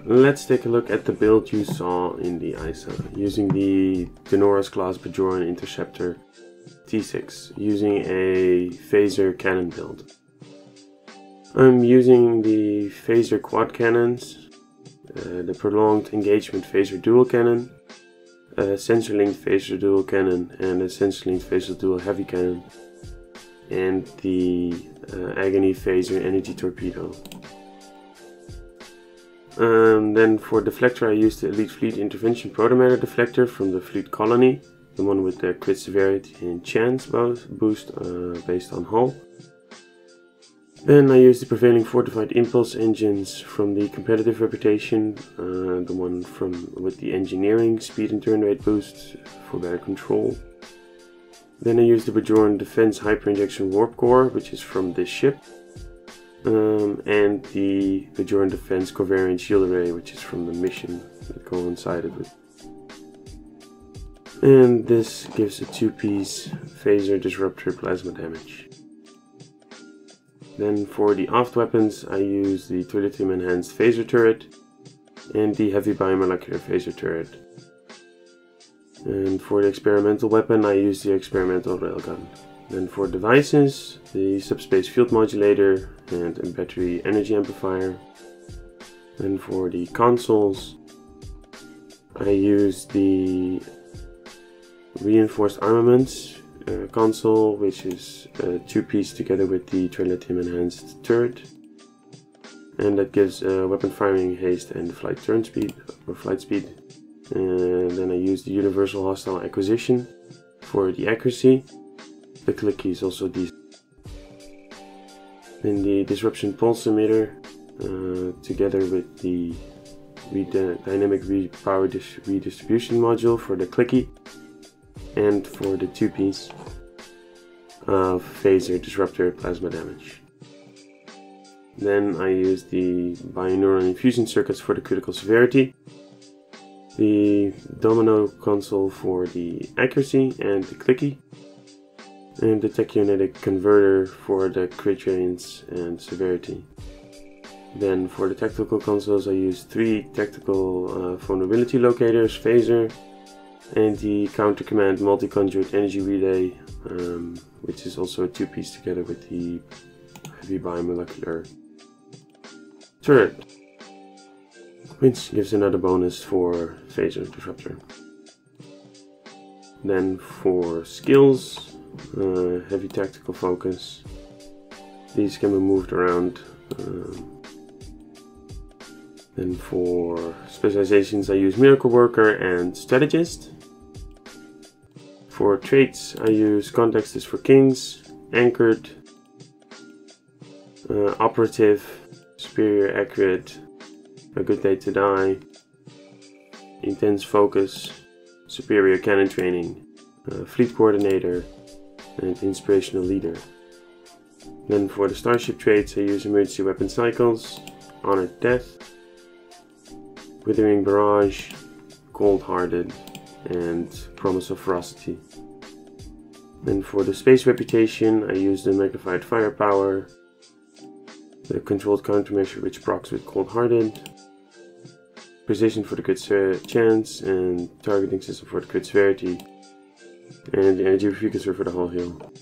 Let's take a look at the build you saw in the ISA, using the Denora's class Bajoran Interceptor T6, using a phaser cannon build. I'm using the phaser quad cannons, the prolonged engagement phaser dual cannon, a sensor linked phaser dual cannon and a sensor linked phaser dual heavy cannon, and the agony phaser energy torpedo. Then for deflector I used the Elite Fleet Intervention Protomatter deflector from the Fleet Colony, the one with the crit severity and chance boost based on hull. Then I used the prevailing fortified impulse engines from the competitive reputation, the one with the engineering speed and turn rate boost for better control. Then I used the Bajoran Defense Hyper Injection Warp Core, which is from this ship, and the Bajoran Defense Covariant Shield Array, which is from the mission that coincided with. And this gives a 2-piece phaser disruptor plasma damage. Then for the aft weapons I use the Tritium Enhanced Phaser Turret and the Heavy Biomolecular Phaser Turret. And for the experimental weapon I use the Experimental Railgun. Then for devices, the Subspace Field Modulator and a Battery Energy Amplifier. Then for the consoles I use the Reinforced Armaments console, which is a 2-piece together with the Tritium Enhanced Turret, and that gives weapon firing, haste and flight speed. And then I use the Universal Hostile Acquisition for the accuracy. The clicky is also decent. Then the Disruption Pulse Emitter together with the Dynamic Power Redistribution module for the clicky, and for the 2-piece of phaser disruptor plasma damage. Then I use the binaural infusion circuits for the critical severity, the domino console for the accuracy and the clicky, and the tachyonetic converter for the crit range and severity. Then for the tactical consoles I use 3 tactical vulnerability locators, phaser, and the Counter Command Multi-Conduit Energy Relay, which is also a 2-piece together with the Heavy Biomolecular Turret, which gives another bonus for Phaser Disruptor. Then for skills, Heavy Tactical Focus, these can be moved around. Then for specializations I use Miracle Worker and Strategist. For traits I use Context is for Kings, Anchored, Operative, Superior Accurate, A Good Day to Die, Intense Focus, Superior Cannon Training, Fleet Coordinator, and Inspirational Leader. Then for the Starship traits I use Emergency Weapon Cycles, Honored Death, Withering Barrage, Cold-Hearted, and Promise of Ferocity. Then for the space reputation I use the Magnified Firepower, the Controlled Countermeasure which procs with Cold-Hearted, Precision for the crit chance, and Targeting System for the crit severity, and the Energy Refocuser for the hull heal.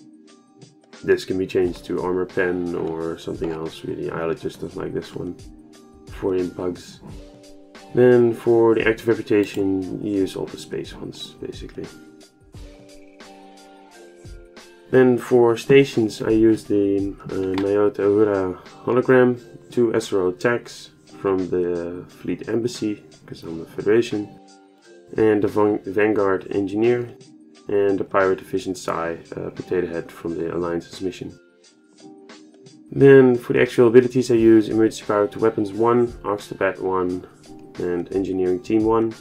This can be changed to Armor Pen or something else really. I just don't like this one for impugs. Then for the active reputation you use all the space ones basically. Then for stations I use the Nyota Uhura hologram, 2 SRO attacks from the Fleet Embassy, because I'm a Federation, and the Vanguard Engineer, and the Pirate Efficient Psi Potato Head from the Alliance's mission. Then for the actual abilities I use Emergency Power to Weapons 1, Oxtobat 1, and Engineering Team 1,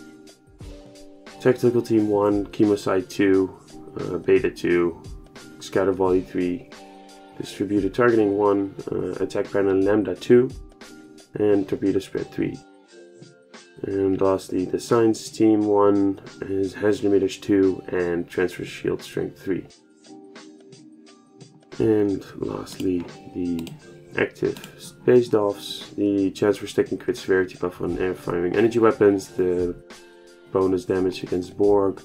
Tactical Team 1, Chemocide 2, Beta 2, Scouter Volley 3, Distributed Targeting 1, Attack Panel Lambda 2, and Torpedo Spread 3. And lastly, the Science Team 1 is Hazard Emitters 2 and Transfer Shield Strength 3. And lastly, the active space doffs, the chance for stacking crit severity buff on air firing energy weapons, the bonus damage against Borg,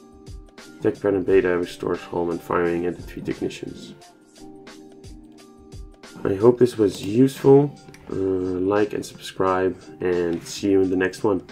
tech pattern beta restores home and firing and the 3 technicians. I hope this was useful. Like and subscribe, and see you in the next one.